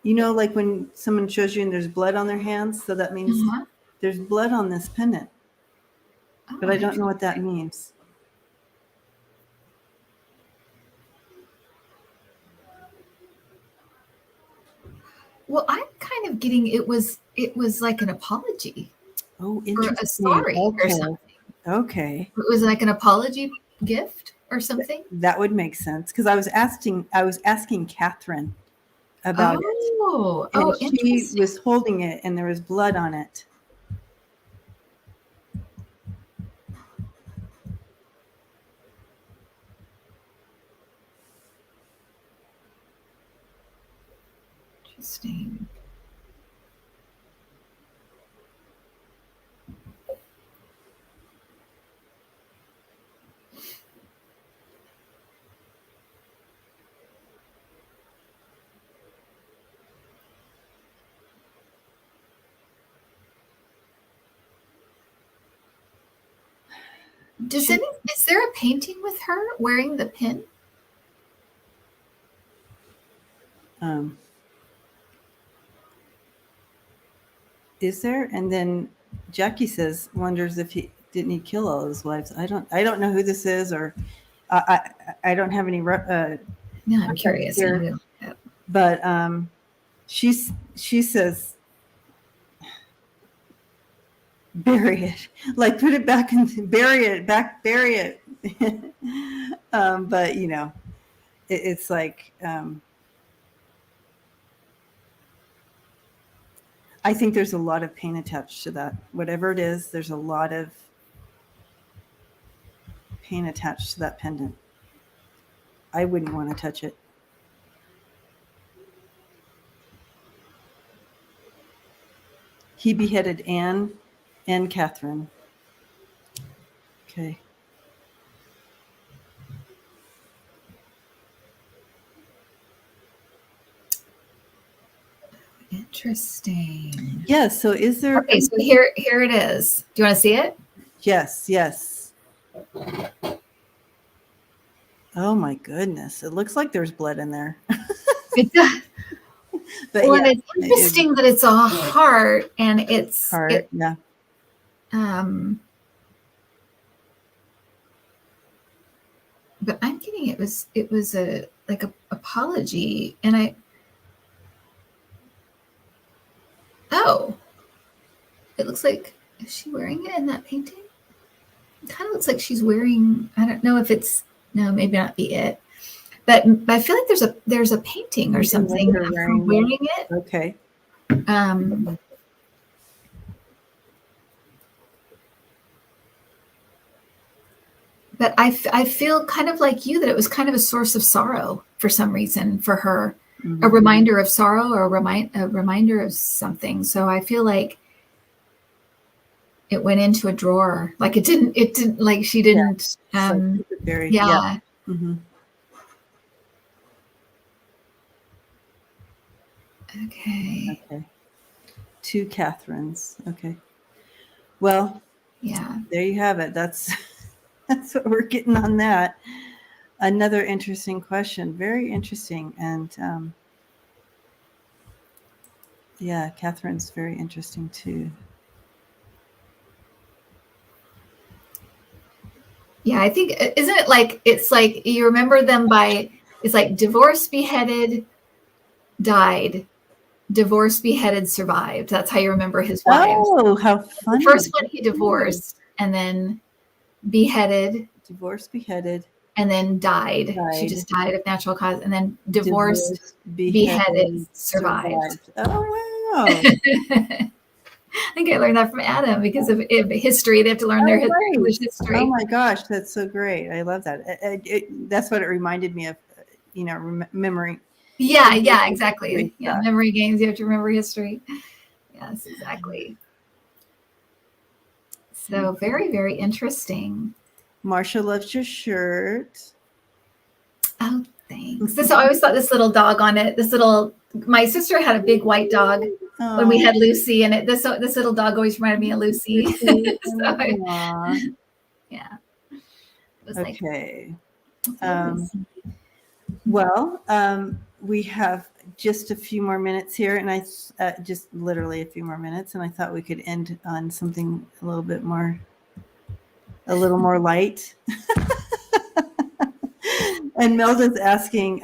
like when someone shows you and there's blood on their hands, so that means there's blood on this pendant, but I don't know what that means. Well, I'm kind of getting it was like an apology. Oh, interesting. Or a sorry or something. Okay. It was like an apology gift or something. That would make sense, because I was asking Catherine about it. And she was holding it and there was blood on it. Interesting. Is there a painting with her wearing the pin? Is there? And then Jackie wonders if he kill all his wives. I don't know who this is, or I don't have any. No, I'm curious. Here, but she says, bury it, like put it back and bury it. But it's like. I think there's a lot of pain attached to that. Whatever it is, there's a lot of pain attached to that pendant. I wouldn't want to touch it. He beheaded Anne and Catherine. Okay. Interesting. Yeah, so is there... Okay, so here it is. Do you want to see it? Yes. Oh my goodness. It looks like there's blood in there. It does. But well, yeah, it's interesting that it's a heart and it's... Heart, yeah. But I'm getting it was a apology, and it looks like, is she wearing it in that painting? It kind of looks like she's wearing, I don't know if it's, no, maybe not be it, but I feel like there's a painting or something of her wearing it. Okay. Um, but I feel kind of like you that it was kind of a source of sorrow for some reason for her, a reminder of sorrow or a reminder of something. So I feel like it went into a drawer. Like it didn't like she didn't. Like very, yeah. Okay. Two Catherines. Okay. Well, yeah. There you have it. That's what we're getting on that. Another interesting question. Very interesting. And yeah, Catherine's very interesting too. Yeah, I think, isn't it like, it's like you remember them by, it's like divorced, beheaded, died, divorced, beheaded, survived. That's how you remember his wives. Oh, how funny. The first one he divorced and then beheaded. Divorced, beheaded. And then died. She just died of natural cause. And then divorced, beheaded, survived. Oh, wow. I think I learned that from Adam because of history. They have to learn their English history. Oh my gosh, that's so great. I love that. That's what it reminded me of, memory. Yeah, exactly. Yeah, memory games. You have to remember history. Yes, exactly. So very, very interesting. Marsha loves your shirt. Oh, thanks. I always thought this little dog on it. My sister had a big white dog when we had Lucy, and this little dog always reminded me of Lucy. Yeah. It was okay. Well, we have just a few more minutes here, and I just literally a few more minutes, and I thought we could end on something a little more light. And Melda's asking,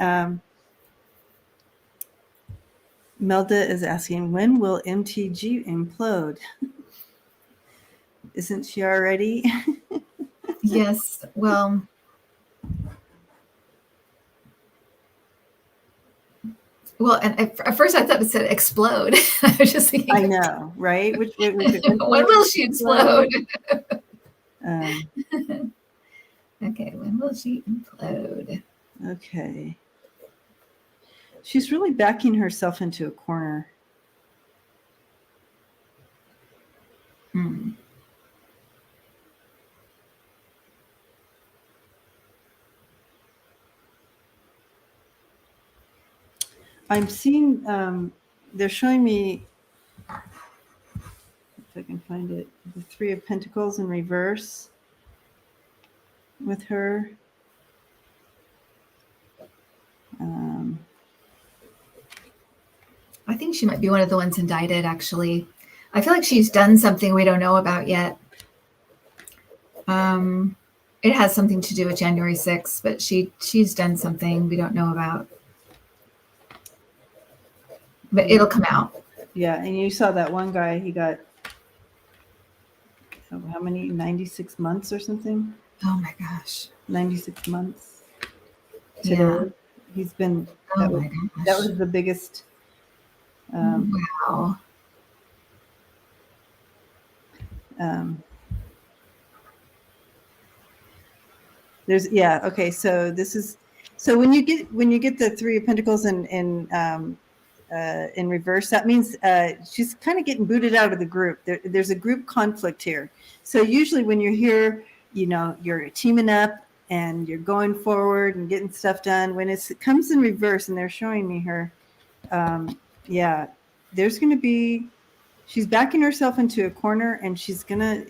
when will MTG implode? Isn't she already? Yes. Well, and at first I thought it said explode. I was just thinking. I know, right? When will she explode? Okay, when will she implode? Okay. She's really backing herself into a corner. I'm seeing, they're showing me, if I can find it, the Three of Pentacles in reverse with her. I think she might be one of the ones indicted, actually. I feel like she's done something we don't know about yet. It has something to do with January 6th, but she's done something we don't know about. But it'll come out. Yeah, and you saw that one guy, he got, how many, 96 months or something? Oh my gosh. 96 months. Yeah. He's been, my gosh. That was the biggest. Wow. Okay, so when you get the Three of Pentacles in reverse, that means she's kind of getting booted out of the group. There's a group conflict here. So usually when you're here, you're teaming up and you're going forward and getting stuff done. When it comes in reverse, and they're showing me her, there's going to be, she's backing herself into a corner, and she's gonna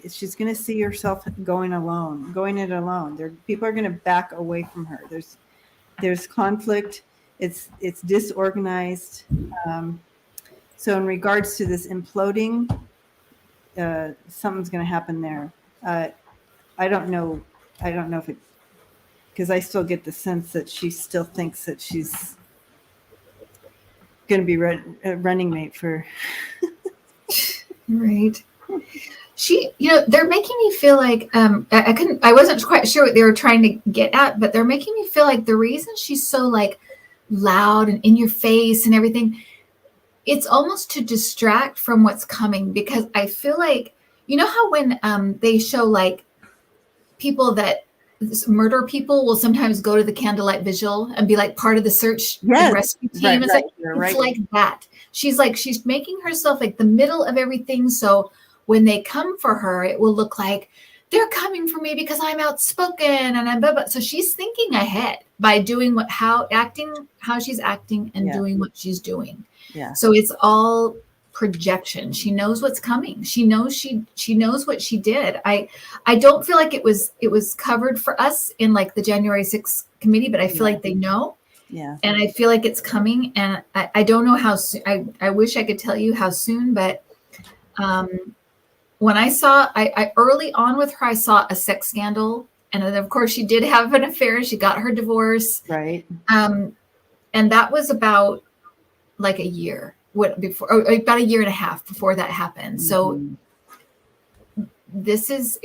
see herself going it alone. People are going to back away from her. There's conflict. It's disorganized. So in regards to this imploding, something's going to happen there. I don't know if it, because I still get the sense that she still thinks that she's going to be running mate for. Right. They're making me feel like I wasn't quite sure what they were trying to get at, but they're making me feel like the reason she's so like loud and in your face and everything, it's almost to distract from what's coming, because I feel like, you know how when they show like people that murder people will sometimes go to the candlelight vigil and be like part of the search and Yes. rescue team. Right, It's right, like, you're it's right. like that. She's making herself like the middle of everything. So when they come for her, it will look like they're coming for me because I'm outspoken and I'm blah, blah. So she's thinking ahead by doing how she's acting and Yeah. doing what she's doing. Yeah. So it's all projection. She knows what's coming. She knows what she did. I don't feel like it was covered for us in like the January 6th committee, but I feel like they know. Yeah. And I feel like it's coming. And I don't know how soon. I wish I could tell you how soon, but when I early on with her, I saw a sex scandal. And then of course she did have an affair. She got her divorce. Right. And that was about like a year about a year and a half before that happened. So I'm just,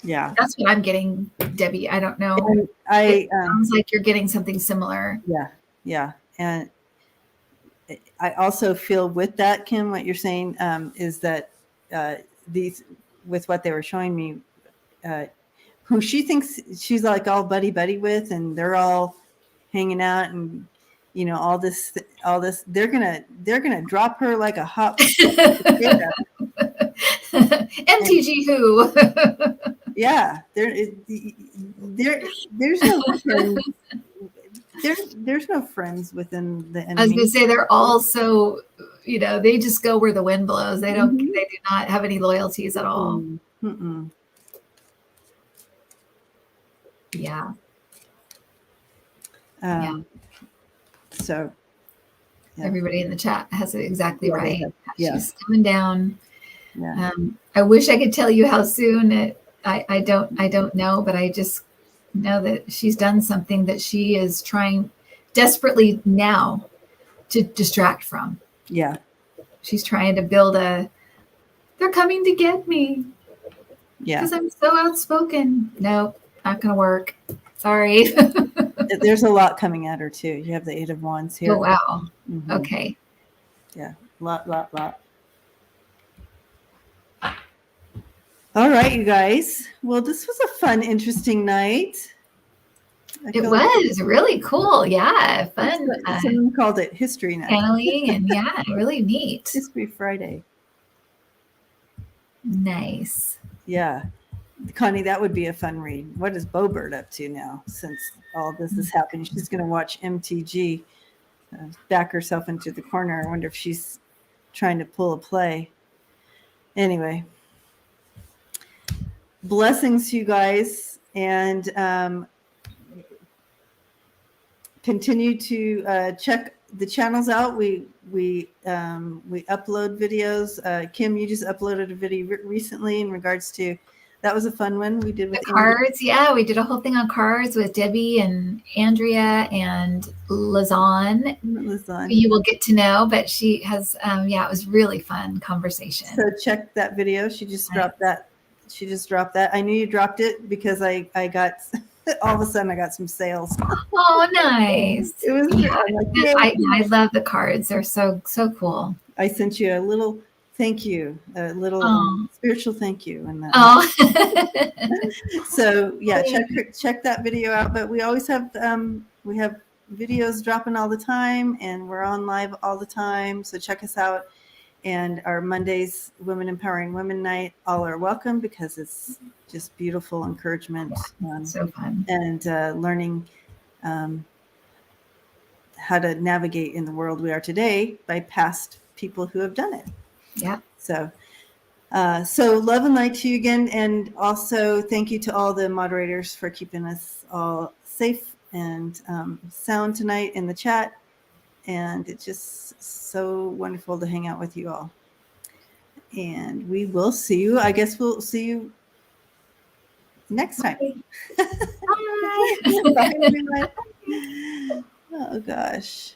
that's what I'm getting, Debbie. I don't know. And it sounds like you're getting something similar. Yeah. Yeah. And I also feel with that, Kim, what you're saying is that these, with what they were showing me, who she thinks she's like all buddy with, and they're all hanging out and, you know, all this, they're gonna drop her like a hot potato. MTG who? Yeah, there's no friends. There's no friends within the enemy. I was gonna say they're all so, you know, they just go where the wind blows. They don't. They do not have any loyalties at all. Mm-mm. Yeah. So everybody in the chat has it exactly right. She's coming down. Yeah. I wish I could tell you how soon. I don't know, but I just know that she's done something that she is trying desperately now to distract from. Yeah. She's trying to build they're coming to get me. Yeah. Because I'm so outspoken. No, not going to work. Sorry. There's a lot coming at her too. You have the 8 of Wands here. Oh, wow. Mm-hmm. Okay. Yeah. Lot. All right, you guys. Well, this was a fun, interesting night. It was really cool. Yeah. Fun. Someone called it History Night. Channeling and yeah, really neat. History Friday. Nice. Yeah. Connie, that would be a fun read. What is Bobert up to now since all this is happening? She's going to watch MTG back herself into the corner. I wonder if she's trying to pull a play. Anyway. Blessings, you guys. And continue to check the channels out. We upload videos. Kim, you just uploaded a video recently in regards to, that was a fun one we did with the cards. Yeah, we did a whole thing on cards with Debbie and Andrea and Lazan. You will get to know, but she has, it was really fun conversation. So check that video. She just dropped that. I knew you dropped it because I got, all of a sudden I got some sales. Oh, nice. It was. Yeah, I love the cards. They're so cool. I sent you a little thank you, a little spiritual thank you. And so yeah, check that video out. But we always have we have videos dropping all the time, and we're on live all the time. So check us out. And our Mondays, Women Empowering Women Night, all are welcome because it's just beautiful encouragement. So fun. And learning how to navigate in the world we are today by past people who have done it. Yeah. So love and light to you again. And also thank you to all the moderators for keeping us all safe and sound tonight in the chat. And it's just so wonderful to hang out with you all. And we will see you. I guess we'll see you next time. Bye. Bye, everyone. Oh, gosh.